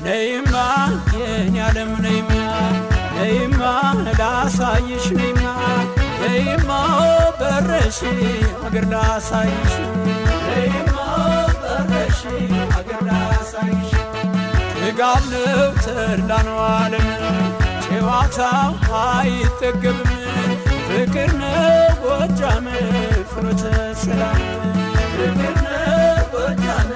ነይማ የኔ ዓለም ነይማ ነይማ ላሳይሽ ነይማ ነይማ በረሺ አገር ላሳይሽ ነይማ በረሺ አገር ላሳይሽ ጥጋብ ነው ተድላ ነው ዓለም ጨዋታው አይጠገብም ፍቅር ነው ጎጃም ፍኖተ ሰላም ፍቅር ነው ጎጃም